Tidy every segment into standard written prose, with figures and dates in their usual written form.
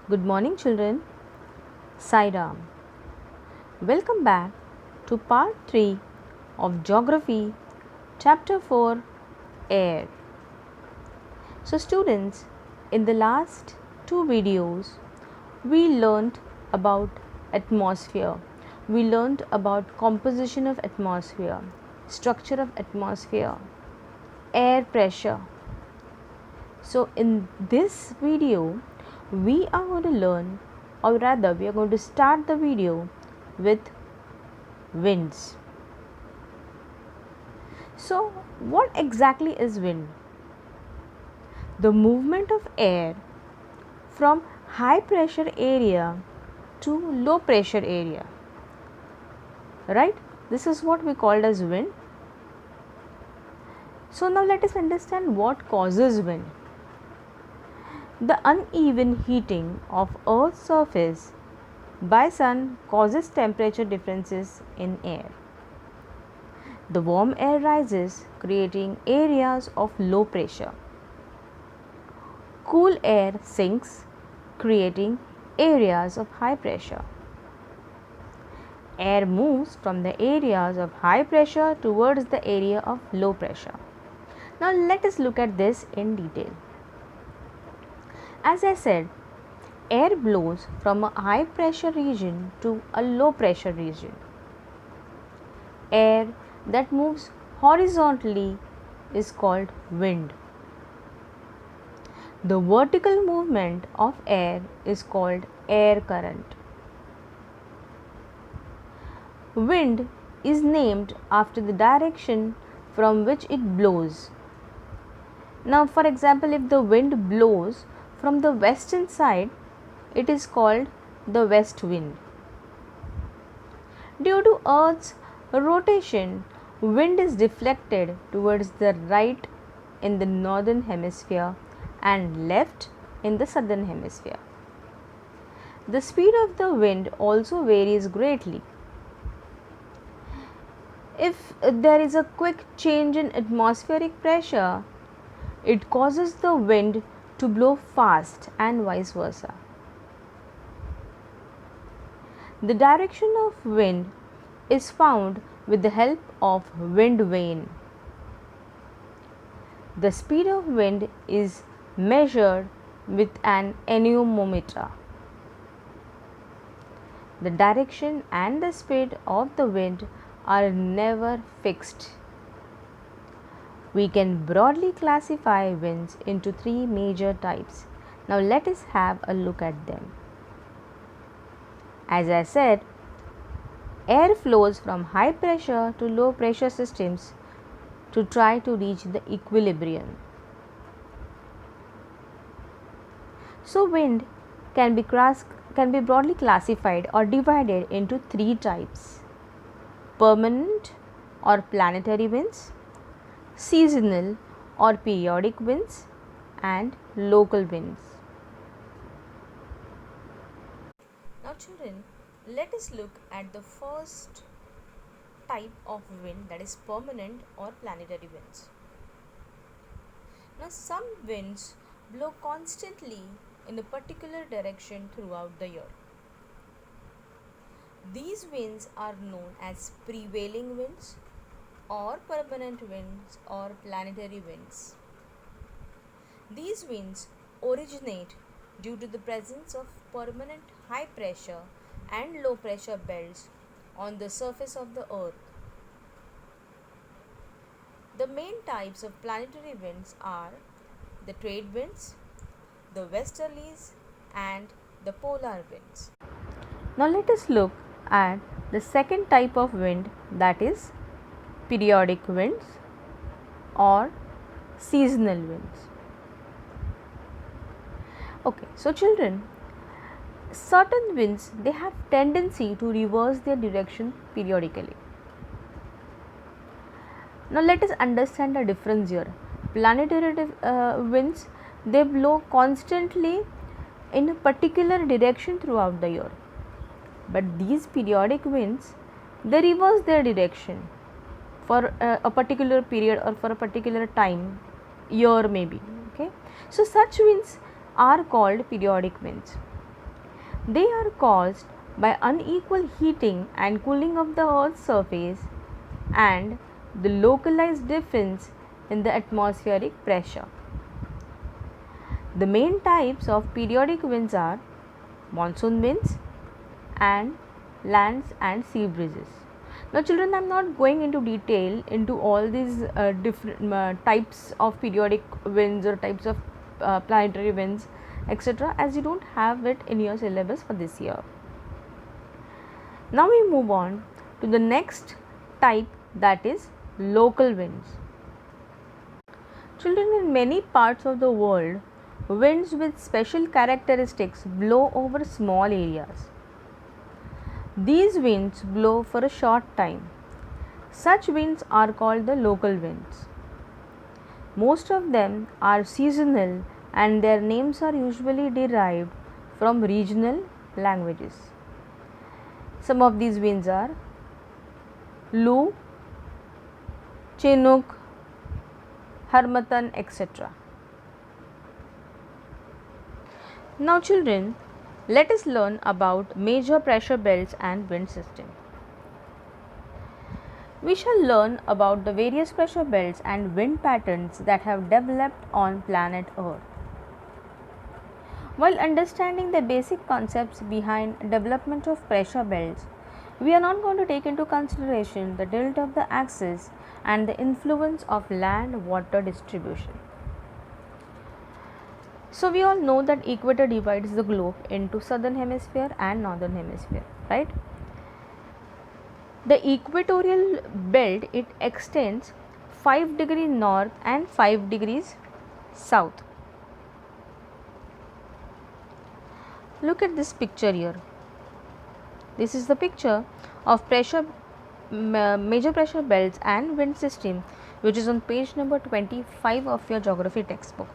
Good morning, children. Sai Ram. Welcome back to part 3 of Geography, chapter 4, Air. So, students, in the last two videos, we learned about atmosphere. We learned about composition of atmosphere, structure of atmosphere, air pressure. So, in this video, we are going to learn, or rather, we are going to start the video with winds. So, what exactly is wind? The movement of air from high pressure area to low pressure area. Right? This is what we called as wind. So, now let us understand what causes wind. The uneven heating of Earth's surface by sun causes temperature differences in air. The warm air rises, creating areas of low pressure. Cool air sinks, creating areas of high pressure. Air moves from the areas of high pressure towards the area of low pressure. Now let us look at this in detail. As I said, air blows from a high pressure region to a low pressure region. Air that moves horizontally is called wind. The vertical movement of air is called air current. Wind is named after the direction from which it blows. Now, for example, if the wind blows from the western side, it is called the west wind. Due to Earth's rotation, wind is deflected towards the right in the northern hemisphere and left in the southern hemisphere. The speed of the wind also varies greatly. If there is a quick change in atmospheric pressure, it causes the wind to blow fast and vice versa. The direction of wind is found with the help of wind vane. The speed of wind is measured with an anemometer. The direction and the speed of the wind are never fixed. We can broadly classify winds into three major types. Now let us have a look at them. As I said, air flows from high pressure to low pressure systems to try to reach the equilibrium. So wind can be broadly classified or divided into three types: permanent or planetary winds, seasonal or periodic winds, and local winds. Now children, let us look at the first type of wind, that is permanent or planetary winds. Now some winds blow constantly in a particular direction throughout the year. These winds are known as prevailing winds or permanent winds or planetary winds. These winds originate due to the presence of permanent high pressure and low pressure belts on the surface of the earth. The main types of planetary winds are the trade winds, the westerlies, and the polar winds. Now let us look at the second type of wind, that is periodic winds or seasonal winds. Okay, so children, certain winds, they have tendency to reverse their direction periodically. Now let us understand the difference here. Planetary winds, they blow constantly in a particular direction throughout the year, but these periodic winds, they reverse their direction for a particular period or for a particular time, year maybe. Okay, so such winds are called periodic winds. They are caused by unequal heating and cooling of the Earth's surface and the localized difference in the atmospheric pressure. The main types of periodic winds are monsoon winds and lands and sea breezes. Now children, I am not going into detail into all these different types of periodic winds or types of planetary winds, etc., as you don't have it in your syllabus for this year. Now we move on to the next type, that is local winds. Children, in many parts of the world, winds with special characteristics blow over small areas. These winds blow for a short time. Such winds are called the local winds. Most of them are seasonal and their names are usually derived from regional languages. Some of these winds are Lu, Chinook, Harmattan, etc. Now children, let us learn about major pressure belts and wind system. We shall learn about the various pressure belts and wind patterns that have developed on planet Earth. While understanding the basic concepts behind development of pressure belts, we are not going to take into consideration the tilt of the axis and the influence of land-water distribution. So we all know that equator divides the globe into southern hemisphere and northern hemisphere, right? The equatorial belt, it extends 5 degrees north and 5 degrees south. Look at this picture here. This is the picture of major pressure belts and wind system, which is on page number 25 of your geography textbook.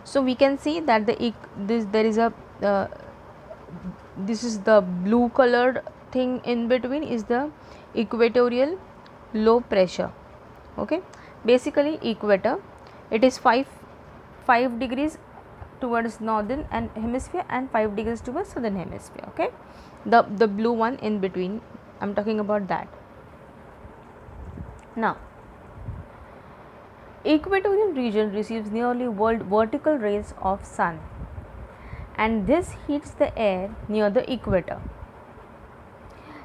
So we can see that this is the blue colored thing in between is the equatorial low pressure. Okay, basically equator, it is 5 degrees towards northern and hemisphere and 5 degrees towards southern hemisphere. Okay, the blue one in between, I am talking about that. Now equatorial region receives nearly vertical rays of sun, and this heats the air near the equator.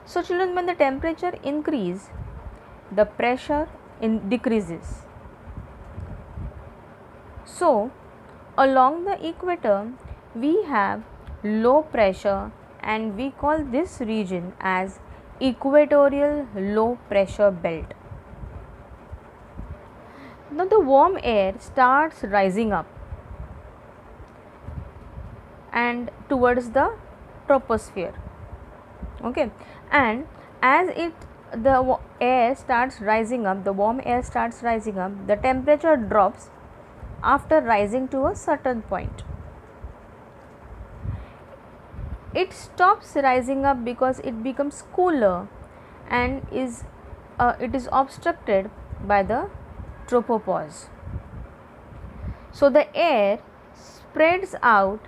So children, when the temperature increases, the pressure decreases. So along the equator we have low pressure and we call this region as equatorial low pressure belt. Now the warm air starts rising up and towards the troposphere. Okay, and as the air starts rising up, the warm air starts rising up, the temperature drops after rising to a certain point. It stops rising up because it becomes cooler and it is obstructed by the tropopause. So the air spreads out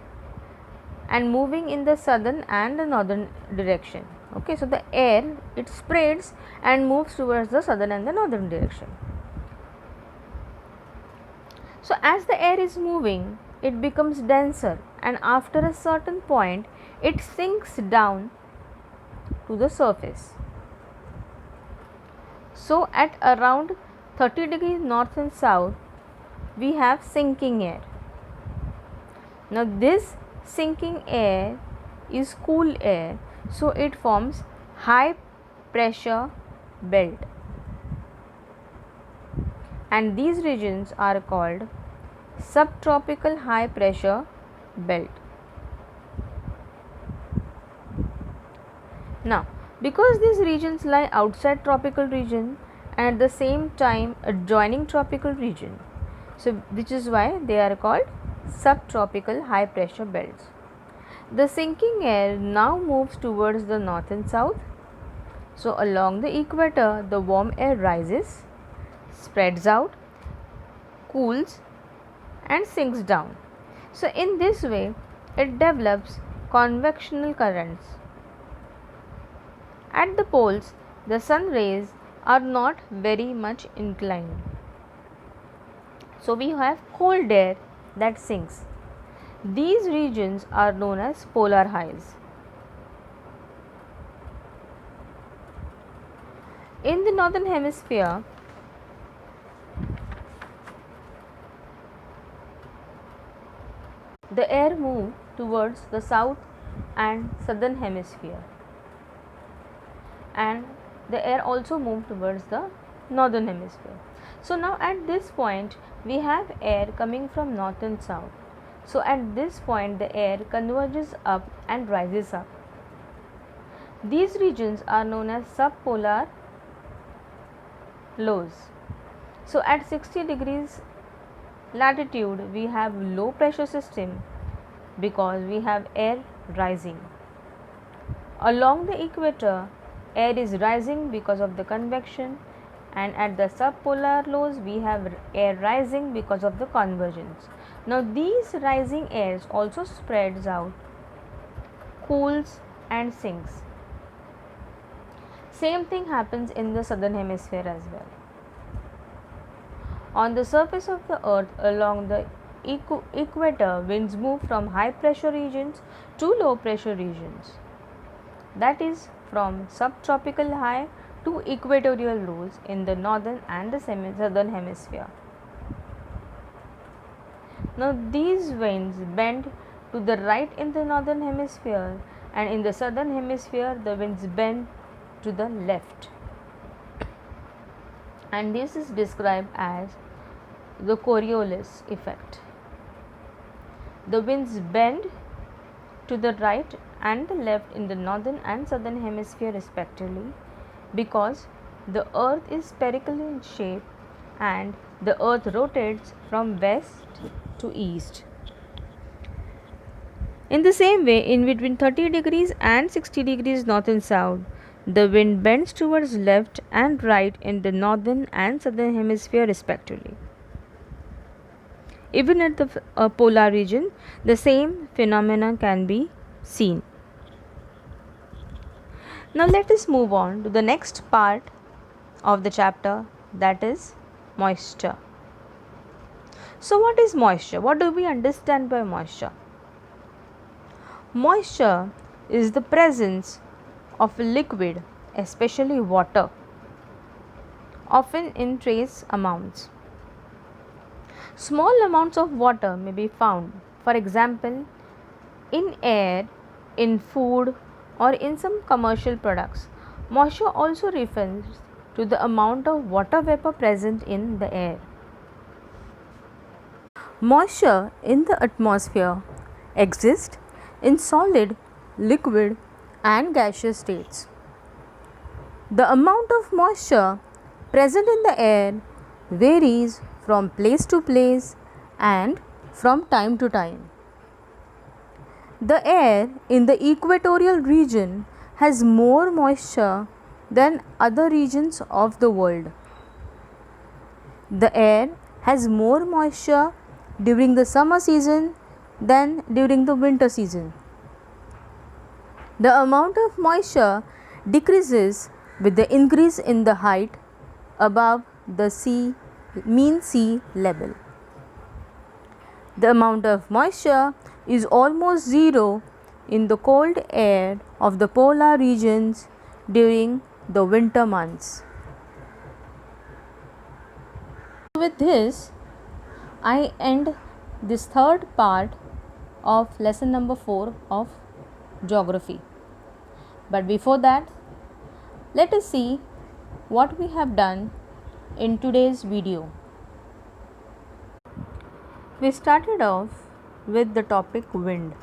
and moving in the southern and the northern direction. Okay, so the air, it spreads and moves towards the southern and the northern direction. So as the air is moving, it becomes denser and after a certain point it sinks down to the surface. So at around 30 degrees north and south we have sinking air. Now this sinking air is cool air, so it forms high pressure belt, and these regions are called subtropical high pressure belt. Now because these regions lie outside tropical region and at the same time adjoining tropical region, so which is why they are called subtropical high pressure belts. The sinking air now moves towards the north and south. So along the equator the warm air rises, spreads out, cools and sinks down. So in this way it develops convectional currents. At the poles, the sun rays are not very much inclined. So we have cold air that sinks. These regions are known as polar highs. In the northern hemisphere, the air moves towards the south and southern hemisphere, and the air also moves towards the northern hemisphere. So now at this point we have air coming from north and south. So at this point the air converges up and rises up. These regions are known as subpolar lows. So at 60 degrees latitude we have low pressure system because we have air rising. Along the equator, air is rising because of the convection, and at the subpolar lows we have air rising because of the convergence. Now these rising airs also spreads out, cools and sinks. Same thing happens in the southern hemisphere as well. On the surface of the earth along the equator, winds move from high pressure regions to low pressure regions, that is from subtropical high to equatorial lows in the northern and the southern hemisphere. Now these winds bend to the right in the northern hemisphere, and in the southern hemisphere the winds bend to the left, and this is described as the Coriolis effect. The winds bend to the right and the left in the northern and southern hemisphere respectively, because the earth is spherical in shape and the earth rotates from west to east. In the same way, in between 30 degrees and 60 degrees north and south, the wind bends towards left and right in the northern and southern hemisphere respectively. Even at the polar region, the same phenomena can be seen. Now let us move on to the next part of the chapter, that is moisture. So what is moisture? What do we understand by moisture? Moisture is the presence of a liquid, especially water, often in trace amounts. Small amounts of water may be found, for example, in air, in food, or in some commercial products. Moisture also refers to the amount of water vapor present in the air. Moisture in the atmosphere exists in solid, liquid, and gaseous states. The amount of moisture present in the air varies from place to place and from time to time. The air in the equatorial region has more moisture than other regions of the world. The air has more moisture during the summer season than during the winter season. The amount of moisture decreases with the increase in the height above the mean sea level. The amount of moisture is almost zero in the cold air of the polar regions during the winter months. With this, I end this third part of lesson number 4 of geography. But before that, let us see what we have done in today's video. We started off with the topic wind.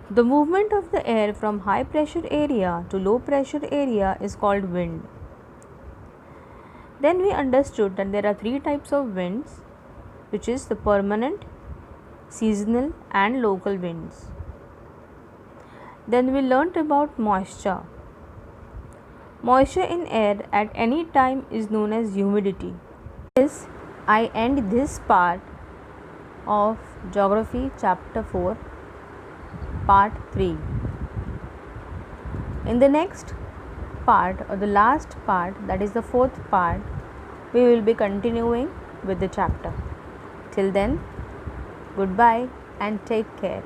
The movement of the air from high pressure area to low pressure area is called wind. Then we understood that there are 3 types of winds, which is the permanent, seasonal, and local winds. Then we learnt about moisture. Moisture in air at any time is known as humidity. This I end this part of geography chapter 4. part 3. In the next part, or the last part, that is the fourth part, we will be continuing with the chapter. Till then, goodbye and take care.